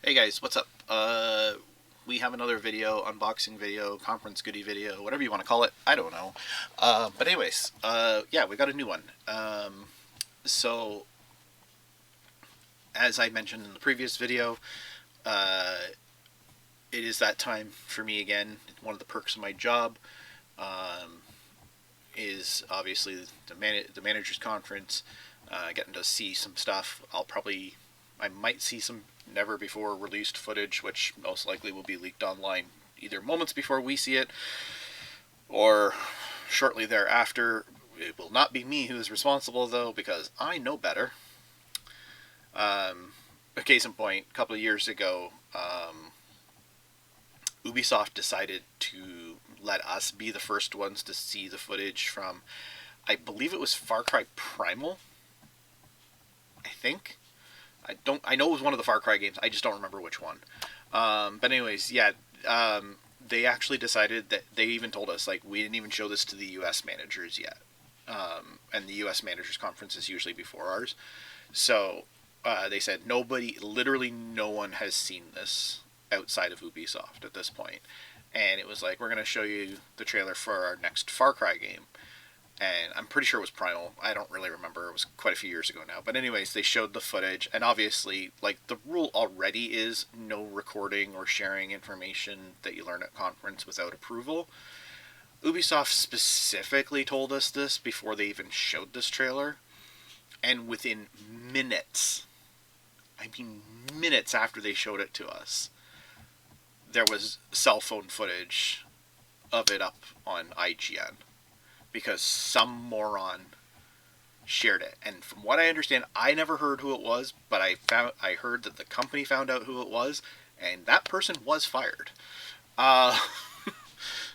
Hey guys, what's up? We have another video, unboxing video, conference goodie video, whatever you want to call it. I don't know. But anyways, yeah, we got a new one. So, as I mentioned in the previous video, uh, it is that time for me again. One of the perks of my job um, is obviously the managers conference. Getting to see some stuff. I might see some never before released footage, which most likely will be leaked online either moments before we see it or shortly thereafter. It will not be me who is responsible though, because I know better. A case in point, a couple of years ago, Ubisoft decided to let us be the first ones to see the footage from, I believe it was Far Cry Primal. I think. I know it was one of the Far Cry games. I just don't remember which one. But anyways, yeah. They actually decided that they even told us like we didn't even show this to the U.S. managers yet. And the U.S. managers conference is usually before ours. So they said literally no one has seen this outside of Ubisoft at this point. And it was like, we're going to show you the trailer for our next Far Cry game. And I'm pretty sure it was Primal. I don't really remember. It was quite a few years ago now. But anyways, they showed the footage, and obviously, like the rule already is no recording or sharing information that you learn at conference without approval. Ubisoft specifically told us this before they even showed this trailer, and within minutes, I mean minutes after they showed it to us, there was cell phone footage of it up on IGN because some moron shared it. And from what I understand, I never heard who it was, but I heard that the company found out who it was, and that person was fired. Uh,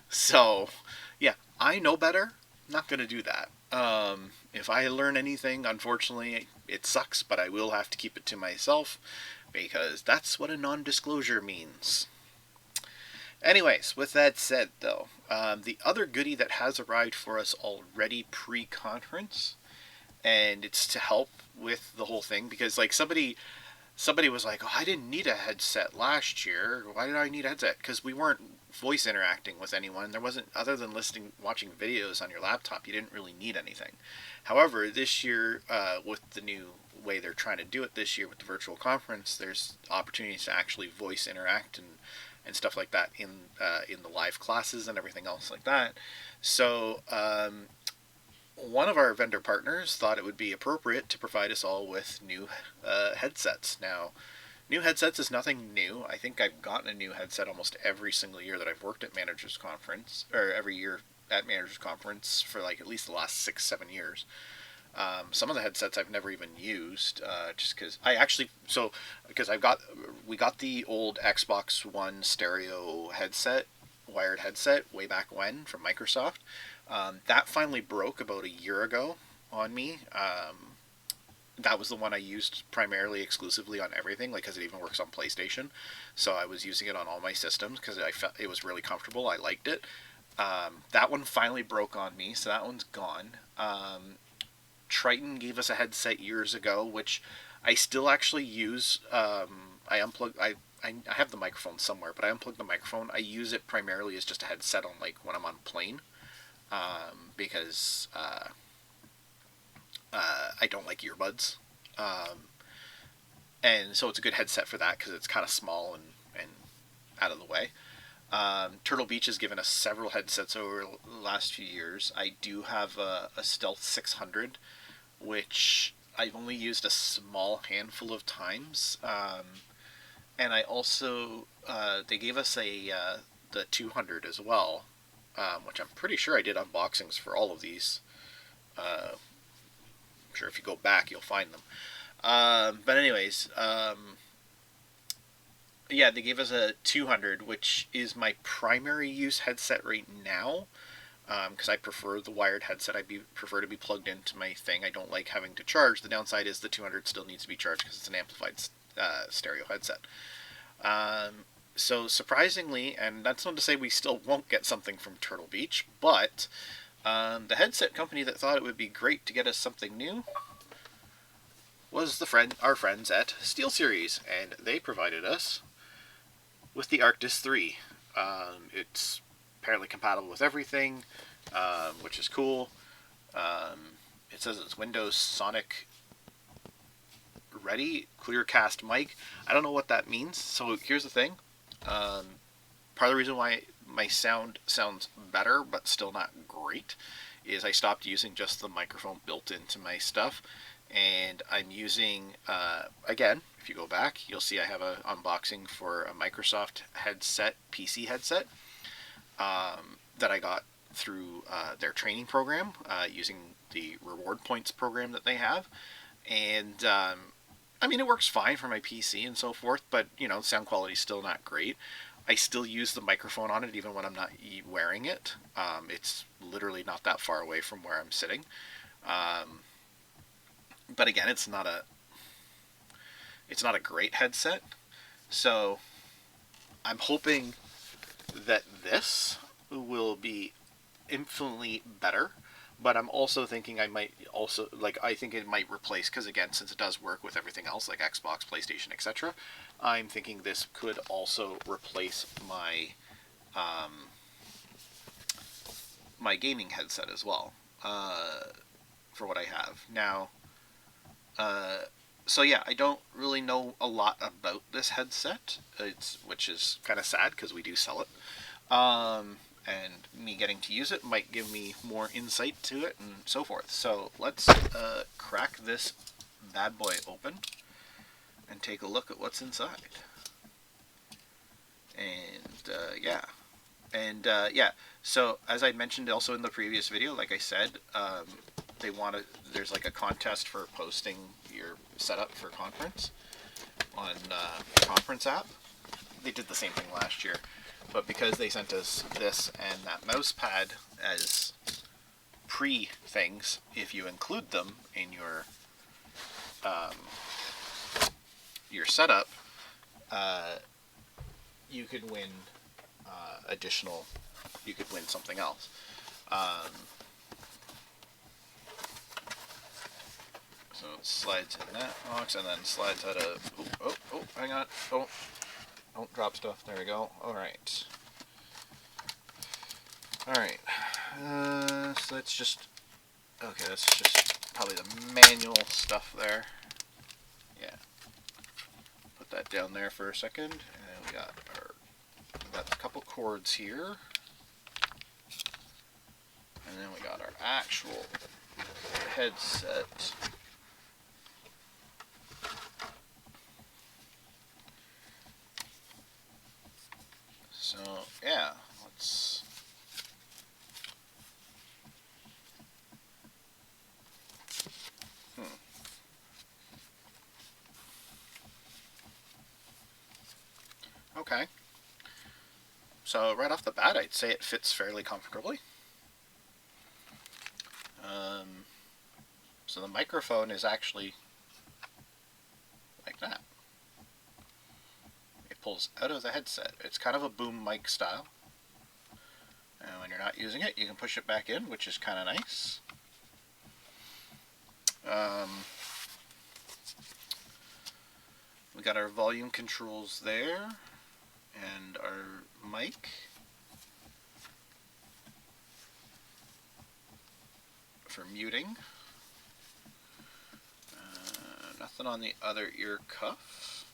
so yeah, I know better. I'm not gonna do that. If I learn anything, unfortunately, it sucks, but I will have to keep it to myself because that's what a non-disclosure means. Anyways, with that said, though, the other goodie that has arrived for us already pre-conference, and it's to help with the whole thing because like somebody was like, "Oh, I didn't need a headset last year. Why did I need a headset?" Because we weren't voice interacting with anyone. There wasn't other than listening, watching videos on your laptop. You didn't really need anything. However, this year, with the new way they're trying to do it this year with the virtual conference, there's opportunities to actually voice interact and stuff like that in the live classes and everything else like that. So one of our vendor partners thought it would be appropriate to provide us all with new headsets. Now, new headsets is nothing new. I think I've gotten a new headset almost every single year that I've worked at Managers Conference, or every year at Managers Conference for like at least the last 6, 7 years. Some of the headsets I've never even used, just because because we got the old Xbox One stereo headset, wired headset way back when from Microsoft. That finally broke about a year ago on me. That was the one I used primarily exclusively on everything, like because it even works on PlayStation. So I was using it on all my systems because I felt it was really comfortable. I liked it. That one finally broke on me, so that one's gone. Triton gave us a headset years ago, which I still actually use. I unplug. I have the microphone somewhere, but I unplug the microphone. I use it primarily as just a headset on like when I'm on plane, because I don't like earbuds, um, and so it's a good headset for that because it's kind of small and out of the way. Turtle Beach has given us several headsets over the last few years. I do have a Stealth 600, which I've only used a small handful of times. And I also they gave us the 200 as well, which I'm pretty sure I did unboxings for all of these. I'm sure if you go back you'll find them. But anyways, yeah, they gave us a 200, which is my primary use headset right now. Because I prefer the wired headset. Prefer to be plugged into my thing. I don't like having to charge. The downside is the 200 still needs to be charged because it's an amplified stereo headset. So surprisingly, and that's not to say we still won't get something from Turtle Beach, but the headset company that thought it would be great to get us something new was our friends at Steelseries, and they provided us with the Arctis 3. It's apparently compatible with everything, which is cool. It says it's Windows Sonic ready, clearcast mic. I don't know what that means. So here's the thing. Part of the reason why my sound sounds better but still not great is I stopped using just the microphone built into my stuff, and I'm using, again, if you go back, you'll see I have an unboxing for a Microsoft headset, PC headset, that I got through their training program, using the reward points program that they have. And I mean, it works fine for my PC and so forth, but sound quality is still not great. I still use the microphone on it even when I'm not wearing it. It's literally not that far away from where I'm sitting. But again, it's not a great headset. So I'm hoping that this will be infinitely better, but I'm also thinking I might also, I think it might replace, because again, since it does work with everything else like Xbox, PlayStation, etc., I'm thinking this could also replace my my gaming headset as well, for what I have now. So yeah, I don't really know a lot about this headset, which is kind of sad because we do sell it. And me getting to use it might give me more insight to it and so forth. So let's crack this bad boy open and take a look at what's inside. And yeah, so as I mentioned also in the previous video, like I said, there's like a contest for posting your setup for conference on conference app. They did the same thing last year, but because they sent us this and that mouse pad as pre-things, if you include them in your setup, you could win additional. You could win something else. So it slides in that box and then slides out of. Oh, hang on. Don't drop stuff. There we go. Alright. Alright. So that's just. Okay, that's just probably the manual stuff there. Yeah. Put that down there for a second. And we got a couple cords here. And then we got our actual headset. So, yeah, let's... Okay. So, right off the bat, I'd say it fits fairly comfortably. So the microphone is actually like that. It pulls out of the headset. It's kind of a boom mic style. And when you're not using it, you can push it back in, which is kind of nice. We got our volume controls there, and our mic. For muting. Nothing on the other ear cuff.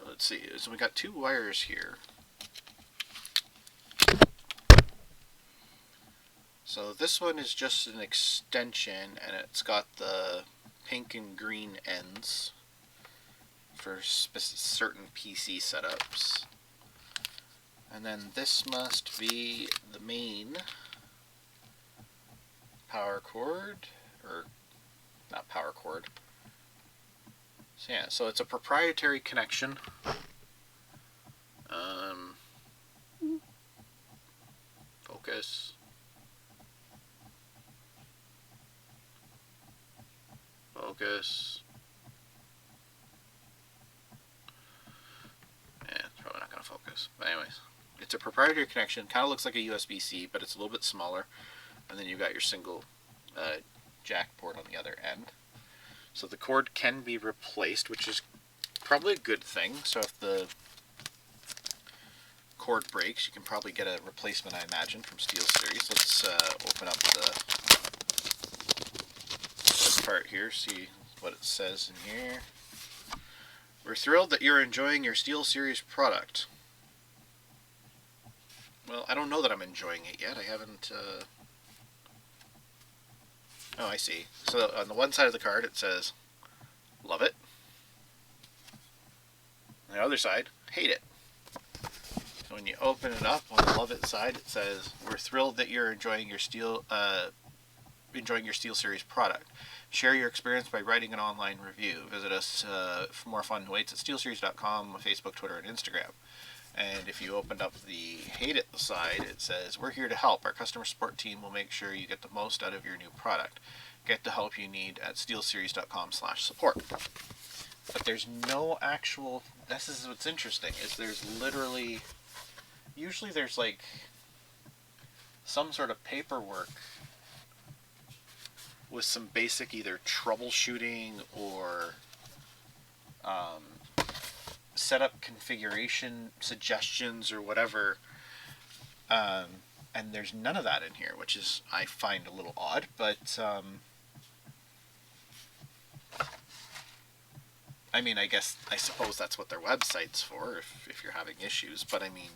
Let's see. So we got two wires here. So this one is just an extension, and it's got the pink and green ends for certain PC setups. And then this must be the main power cord, or not power cord. So yeah, so it's a proprietary connection. Focus. Focus. Yeah, it's probably not going to focus. But anyways, it's a proprietary connection. Kind of looks like a USB-C, but it's a little bit smaller. And then you've got your single jack port on the other end. So the cord can be replaced, which is probably a good thing. So if the cord breaks, you can probably get a replacement, I imagine, from Steelseries. Let's open up this part here, see what it says in here. We're thrilled that you're enjoying your Steelseries product. Well, I don't know that I'm enjoying it yet. I haven't... Oh, I see. So on the one side of the card it says, love it. On the other side, hate it. So when you open it up, on the love it side, it says, we're thrilled that you're enjoying your Steelseries product. Share your experience by writing an online review. Visit us for more fun waits at steelseries.com, Facebook, Twitter, and Instagram. And if you opened up the hate it side, it says, we're here to help. Our customer support team will make sure you get the most out of your new product. Get the help you need at steelseries.com/support. But there's no actual... This is what's interesting, is there's literally... Usually there's like some sort of paperwork with some basic either troubleshooting or setup configuration suggestions or whatever, and there's none of that in here, which is, I find, a little odd, but I mean, I suppose that's what their website's for, if you're having issues, but I mean,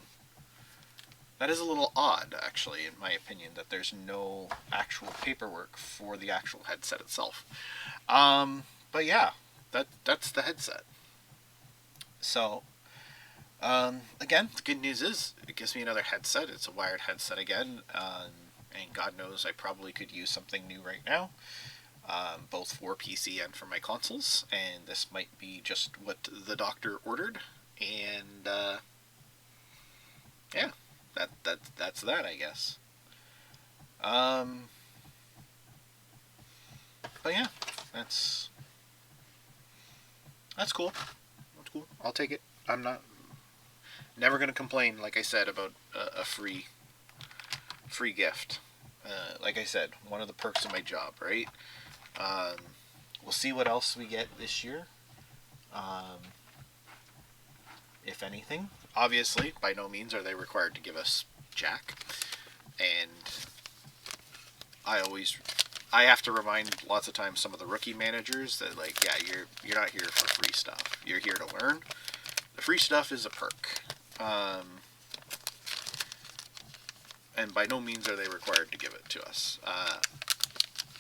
that is a little odd, actually, in my opinion, that there's no actual paperwork for the actual headset itself. But yeah, that's the headset. So, again, the good news is it gives me another headset. It's a wired headset again, and God knows I probably could use something new right now, both for PC and for my consoles, and this might be just what the doctor ordered, and yeah, that's that, I guess. But yeah, that's cool. That's cool. I'll take it. I'm never gonna complain, like I said, about a free gift. Like I said, one of the perks of my job, right? We'll see what else we get this year. If anything. Obviously, by no means are they required to give us jack. And I have to remind lots of times some of the rookie managers that, like, yeah, you're not here for free stuff. You're here to learn. The free stuff is a perk. And by no means are they required to give it to us.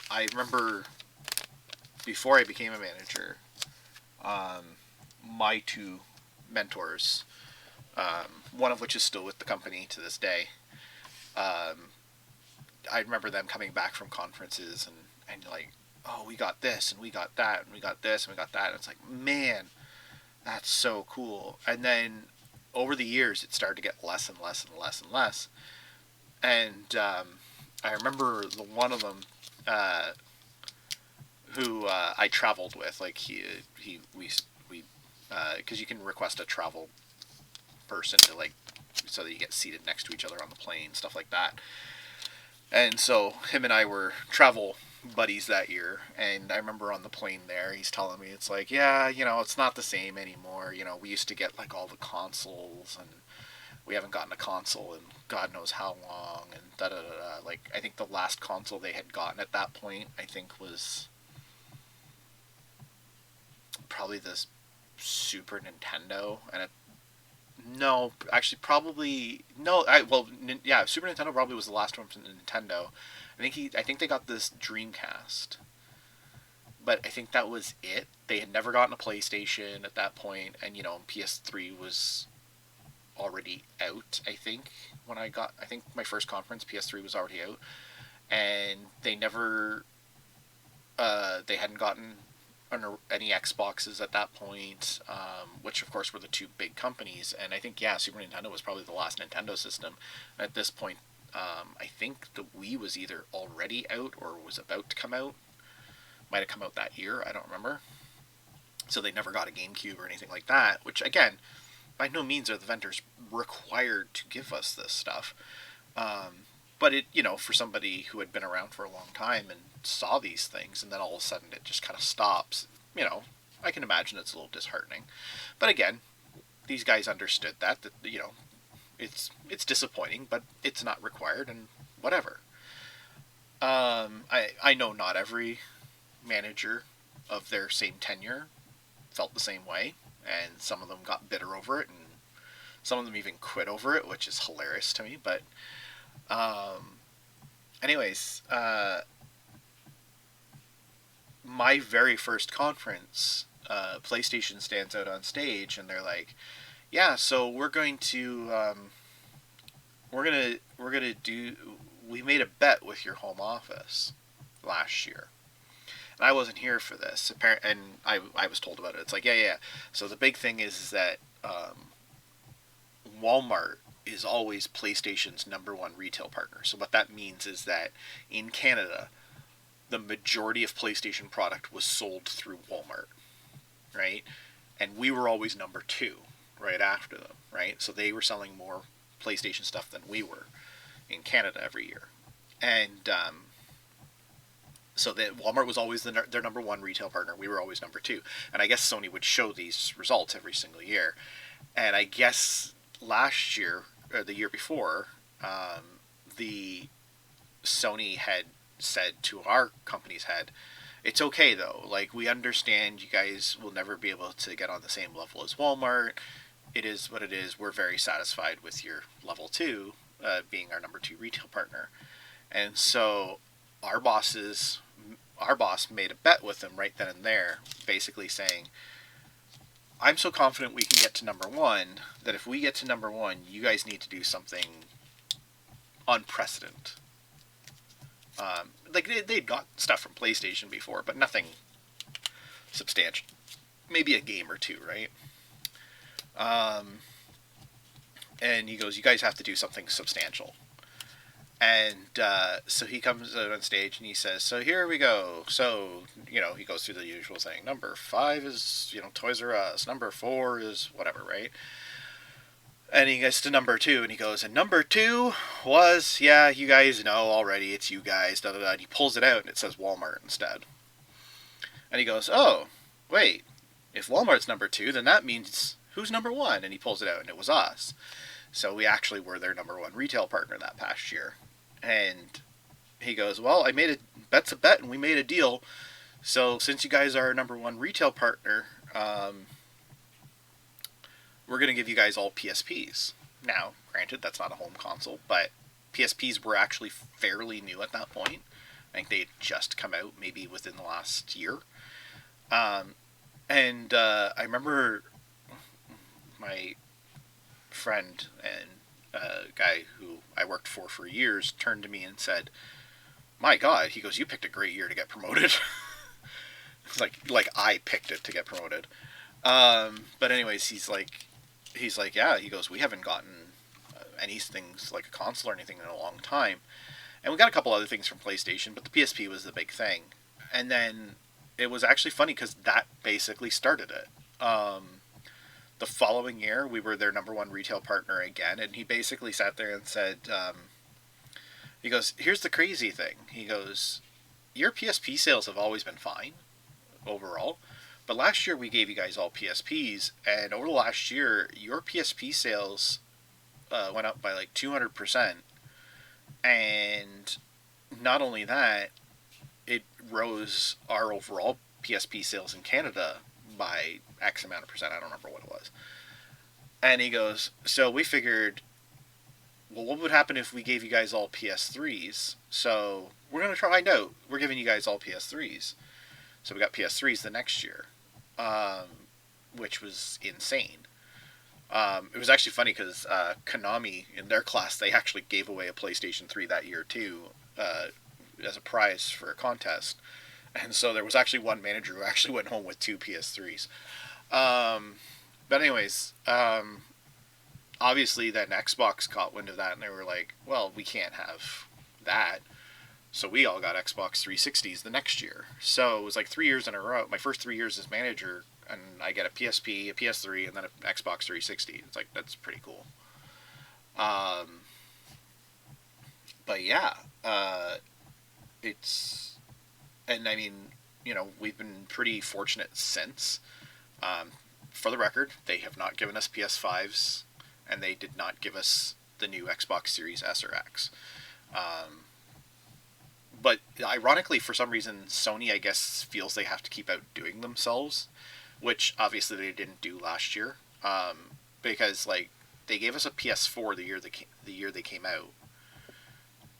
I remember before I became a manager, my two mentors, one of which is still with the company to this day, I remember them coming back from conferences and like, oh, we got this, and we got that, and we got this, and we got that. And it's like, man, that's so cool. And then over the years, it started to get less and less and less and less. And I remember the one of them who I traveled with, like we because you can request a travel person to, like, so that you get seated next to each other on the plane, stuff like that. And so him and I were travel buddies that year, and I remember on the plane there, he's telling me, it's like, yeah, it's not the same anymore. We used to get, like, all the consoles, and we haven't gotten a console in God knows how long, and da-da-da-da. Like, I think the last console they had gotten at that point, I think, was probably this Super Nintendo, and no, actually, probably no. Yeah, Super Nintendo probably was the last one from Nintendo. I think they got this Dreamcast, but I think that was it. They had never gotten a PlayStation at that point, and PS3 was already out. I think my first conference, PS3 was already out, and they never, they hadn't gotten any Xboxes at that point, which of course were the two big companies. And I think, yeah, Super Nintendo was probably the last Nintendo system. At this point, I think the Wii was either already out or was about to come out. Might have come out that year, I don't remember. So they never got a GameCube or anything like that, which, again, by no means are the vendors required to give us this stuff. But it, for somebody who had been around for a long time and saw these things, and then all of a sudden it just kind of stops, I can imagine it's a little disheartening. But again, these guys understood that it's disappointing, but it's not required, and whatever. I know not every manager of their same tenure felt the same way, and some of them got bitter over it, and some of them even quit over it, which is hilarious to me. But anyways, my very first conference, PlayStation stands out on stage, and they're like, "Yeah, so we're gonna do. We made a bet with your home office last year." And I wasn't here for this. And I was told about it. It's like, yeah, yeah. So the big thing is that Walmart is always PlayStation's number one retail partner. So what that means is that in Canada, the majority of PlayStation product was sold through Walmart, right? And we were always number two right after them, right? So they were selling more PlayStation stuff than we were in Canada every year. And so that Walmart was always their number one retail partner. We were always number two. And I guess Sony would show these results every single year. And I guess last year, or the year before, the Sony had said to our company's head, "It's okay though. Like, we understand you guys will never be able to get on the same level as Walmart. It is what it is. We're very satisfied with your level two, being our number two retail partner." And so our boss made a bet with them right then and there, basically saying, "I'm so confident we can get to number one that if we get to number one, you guys need to do something unprecedented." Like they'd got stuff from PlayStation before, but nothing substantial. Maybe a game or two, right? And he goes, "You guys have to do something substantial." And so he comes out on stage and he says, "So here we go." So, he goes through the usual thing. Number 5 is, Toys R Us. Number 4 is whatever, right? And he gets to number 2 and he goes, "And number 2 was, yeah, you guys know already, it's you guys, da da da." And he pulls it out and it says Walmart instead. And he goes, "Oh, wait, if Walmart's number 2, then that means who's number 1? And he pulls it out and it was us. So we actually were their number 1 retail partner that past year. And he goes, "Well, bet's a bet and we made a deal. So since you guys are our number 1 retail partner, we're going to give you guys all PSPs." Now, granted, that's not a home console, but PSPs were actually fairly new at that point. I think they had just come out maybe within the last year. And I remember my friend and guy who I worked for years turned to me and said, "My God," he goes, "you picked a great year to get promoted." It's like I picked it to get promoted. But anyways, he's like, "Yeah," he goes, "we haven't gotten anything like a console or anything in a long time. And we got a couple other things from PlayStation, but the PSP was the big thing." And then it was actually funny because that basically started it. The following year, we were their number 1 retail partner again, and he basically sat there and said, he goes, "Here's the crazy thing." He goes, "Your PSP sales have always been fine, overall, but last year we gave you guys all PSPs, and over the last year, your PSP sales went up by like 200%, and not only that, it rose our overall PSP sales in Canada by X amount of percent. I don't remember what it was." And he goes, "So we figured, well, what would happen if we gave you guys all PS3s? So we're going to try out. We're giving you guys all PS3s." So we got PS3s the next year, which was insane. It was actually funny because Konami, in their class, they actually gave away a PlayStation 3 that year too, as a prize for a contest. And so there was actually one manager who actually went home with 2 PS3s. But anyways, obviously then Xbox caught wind of that and they were like, "Well, we can't have that." So we all got Xbox 360s the next year. So it was like 3 years in a row. My first 3 years as manager, and I get a PSP, a PS3, and then an Xbox 360. It's like, that's pretty cool. But yeah, it's and I mean, we've been pretty fortunate since. Um, for the record, they have not given us PS5s, and they did not give us the new Xbox Series S or X. Um, but ironically, for some reason, Sony, I guess, feels they have to keep outdoing themselves, which obviously they didn't do last year. Because like they gave us a PS4 the year they came out,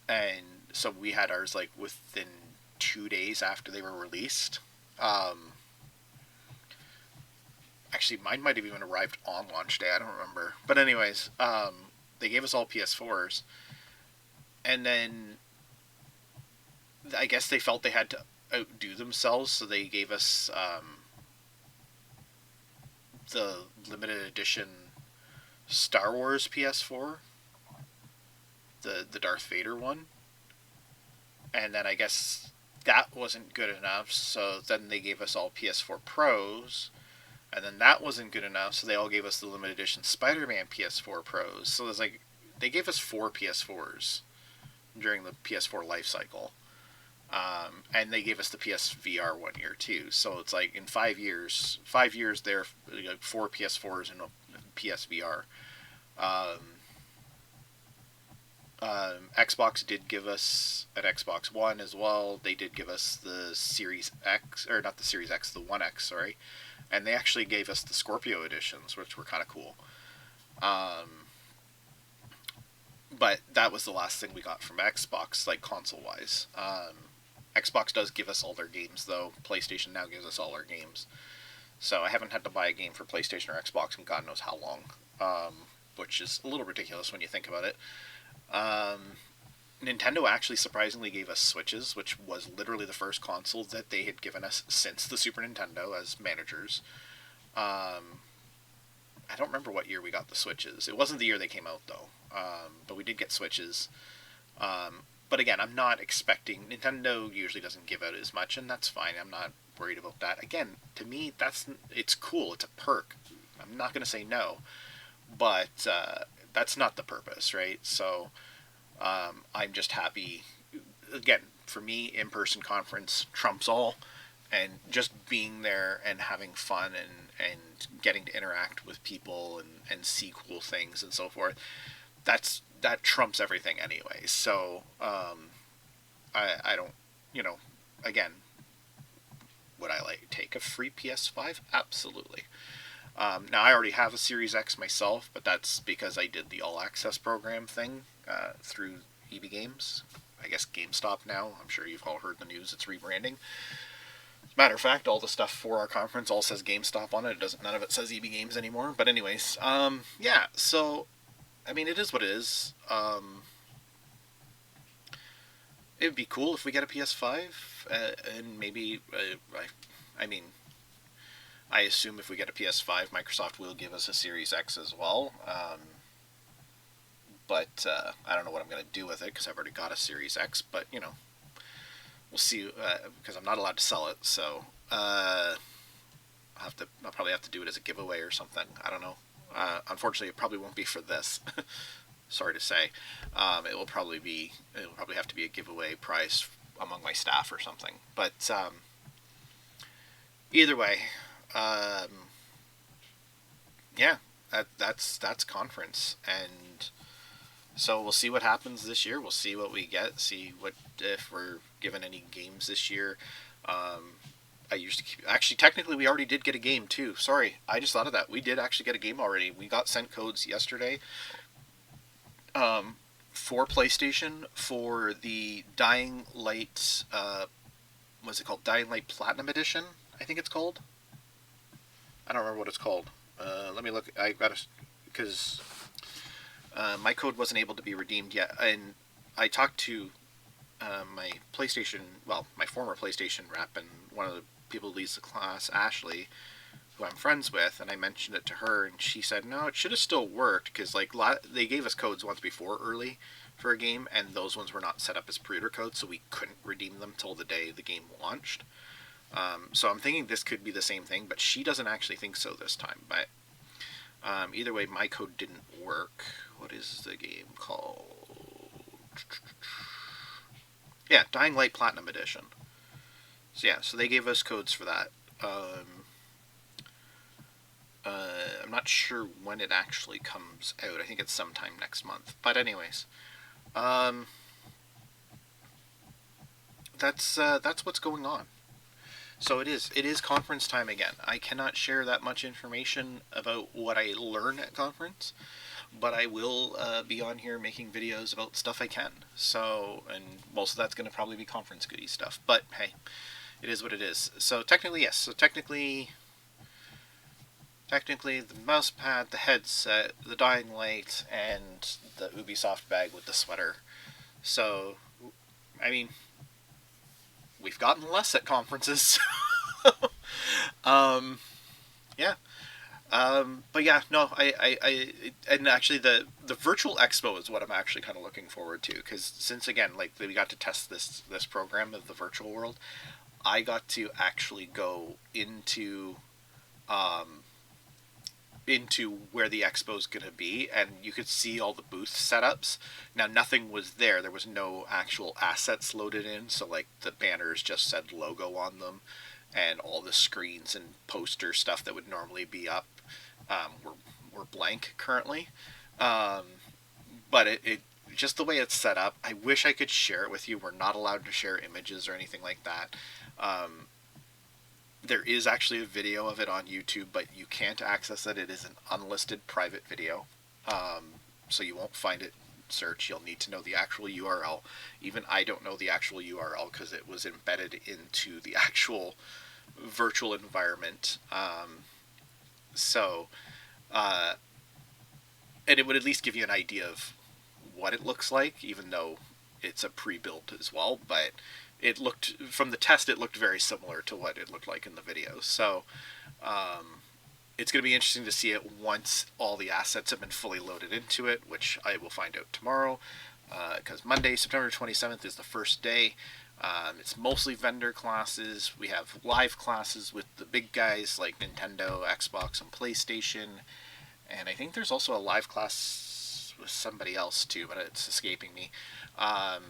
and so we had ours like within 2 days after they were released. Um, Actually, mine might have even arrived on launch day. I don't remember, but anyways, they gave us all PS4s, and then I guess they felt they had to outdo themselves, so they gave us the limited edition Star Wars PS4, the Darth Vader one, and then I guess that wasn't good enough, so then they gave us all PS4 Pros, and then that wasn't good enough, so they all gave us the limited edition Spider-Man PS4 Pros. So there's like they gave us four PS4s during the PS4 life cycle. And they gave us the PSVR 1 year too. So it's like in 5 years there, like four PS4s and a PSVR. Um, Xbox did give us an Xbox One as well. They did give us the Series X, or not the Series X, the One X, sorry. And they actually gave us the Scorpio editions, which were kind of cool. Um, but that was the last thing we got from Xbox, like console wise. Xbox does give us all their games, though. PlayStation now gives us all our games. So I haven't had to buy a game for PlayStation or Xbox in God knows how long, which is a little ridiculous when you think about it. Um, Nintendo actually surprisingly gave us Switches, which was literally the first console that they had given us since the Super Nintendo as managers. Um, I don't remember what year we got the Switches. It wasn't the year they came out, though. But we did get Switches. But again, I'm not expecting. Nintendo usually doesn't give out as much, and that's fine. I'm not worried about that. Again, to me, it's cool. It's a perk. I'm not going to say no, but that's not the purpose, right? So I'm just happy. Again, for me, in-person conference trumps all, and just being there and having fun and getting to interact with people and see cool things and so forth. That trumps everything anyway. So I don't, you know, again, would I like take a free PS5? Absolutely. Now I already have a Series X myself, but that's because I did the All Access program thing through EB Games. I guess GameStop now. I'm sure you've all heard the news. It's rebranding. As a matter of fact, all the stuff for our conference all says GameStop on it. It doesn't. None of it says EB Games anymore. But anyways, yeah. So I mean, it is what it is. It would be cool if we get a PS5, and maybe I mean, I assume if we get a PS5, Microsoft will give us a Series X as well. But I don't know what I'm going to do with it because I've already got a Series X. But we'll see because I'm not allowed to sell it. So I'll probably have to do it as a giveaway or something. I don't know. Unfortunately, it probably won't be for this. Sorry to say. It'll probably have to be a giveaway prize among my staff or something. But either way, yeah, that's conference, and so we'll see what happens this year. We'll see what we get. See what if we're given any games this year. I used to actually technically we already did get a game too. Sorry, I just thought of that. We did actually get a game already. We got sent codes yesterday. For PlayStation for the Dying Light. What's it called? Dying Light Platinum Edition. I think it's called. I don't remember what it's called. Let me look. I got to because my code wasn't able to be redeemed yet, and I talked to my PlayStation, well, my former PlayStation rep, and one of the people who leads the class, Ashley, who I'm friends with, and I mentioned it to her, and she said, no, it should have still worked, because like they gave us codes once before early for a game, and those ones were not set up as pre-order codes, so we couldn't redeem them till the day the game launched. So I'm thinking this could be the same thing, but she doesn't actually think so this time. But either way, my code didn't work. What is the game called? Yeah, Dying Light Platinum Edition. So yeah, so they gave us codes for that. I'm not sure when it actually comes out. I think it's sometime next month. But anyways, um, that's what's going on. So it is conference time again. I cannot share that much information about what I learn at conference, but I will be on here making videos about stuff I can. So, and most of that's going to probably be conference goodie stuff. But hey, it is what it is. So technically, yes. So technically, the mouse pad, the headset, the Dying Light, and the Ubisoft bag with the sweater. So, I mean, we've gotten less at conferences. um, yeah. But yeah, no, and actually the virtual expo is what I'm actually kind of looking forward to, because since again, like we got to test this program of the virtual world, I got to actually go um, into where the expo is going to be, and you could see all the booth setups. Now, nothing was there. There was no actual assets loaded in, so like the banners just said logo on them, and all the screens and poster stuff that would normally be up were blank currently. Um, but it just the way it's set up, I wish I could share it with you. We're not allowed to share images or anything like that. Um, there is actually a video of it on YouTube, but you can't access it. It is an unlisted private video, so you won't find it. Search. You'll need to know the actual URL. Even I don't know the actual URL because it was embedded into the actual virtual environment. So, uh, and it would at least give you an idea of what it looks like, even though it's a pre-built as well. But it looked, from the test, it looked very similar to what it looked like in the video. So it's going to be interesting to see it once all the assets have been fully loaded into it, which I will find out tomorrow, because Monday, September 27th is the first day. It's mostly vendor classes. We have live classes with the big guys like Nintendo, Xbox, and PlayStation. And I think there's also a live class with somebody else too, but it's escaping me. Um,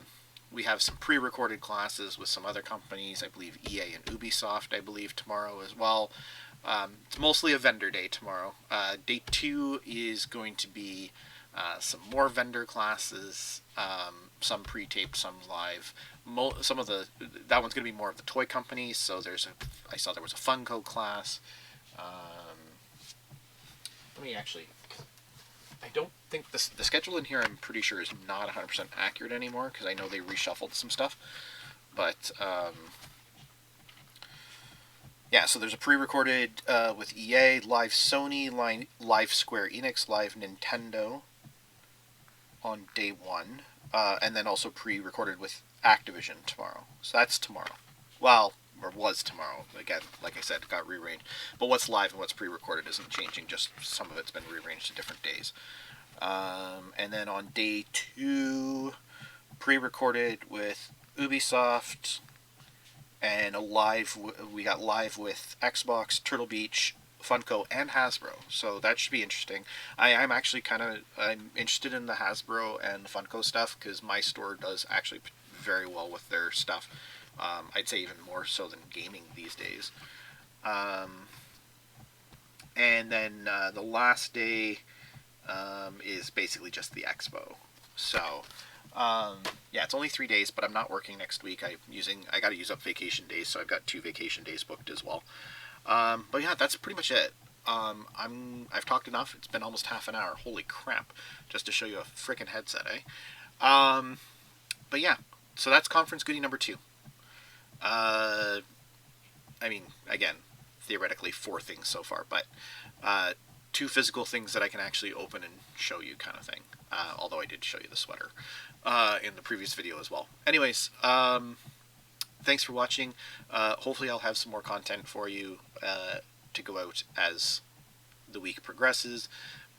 we have some pre-recorded classes with some other companies. I believe EA and Ubisoft, I believe, tomorrow as well. It's mostly a vendor day tomorrow. Day 2 is going to be some more vendor classes, some pre-taped, some live. Some of that one's going to be more of the toy companies. So I saw there was a Funko class. Let me actually. I don't think the schedule in here, I'm pretty sure, is not 100% accurate anymore, because I know they reshuffled some stuff. But yeah, so there's a pre-recorded with EA, live Sony, live Square Enix, live Nintendo on day 1, and then also pre-recorded with Activision tomorrow. So that's tomorrow. Well, or was tomorrow. Again, like I said, it got rearranged. But what's live and what's pre-recorded isn't changing, just some of it's been rearranged to different days. And then on day 2, pre-recorded with Ubisoft, and we got live with Xbox, Turtle Beach, Funko, and Hasbro. So that should be interesting. I'm actually I'm interested in the Hasbro and the Funko stuff, because my store does actually very well with their stuff. I'd say even more so than gaming these days. And then the last day is basically just the expo. So yeah, it's only 3 days, but I'm not working next week. I got to use up vacation days, so I've got 2 vacation days booked as well. But yeah, that's pretty much it. I've talked enough. It's been almost half an hour. Holy crap! Just to show you a freaking headset, eh? But yeah, so that's conference goodie number 2. I mean, again, theoretically 4 things so far, but 2 physical things that I can actually open and show you, kind of thing. Although I did show you the sweater in the previous video as well. Anyways, thanks for watching. Hopefully I'll have some more content for you to go out as the week progresses,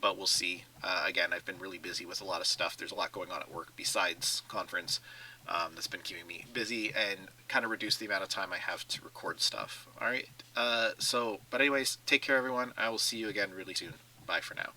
but we'll see. Again, I've been really busy with a lot of stuff. There's a lot going on at work besides conference that's been keeping me busy and kind of reduced the amount of time I have to record stuff. Alright, but anyways, take care everyone. I will see you again really soon. Bye for now.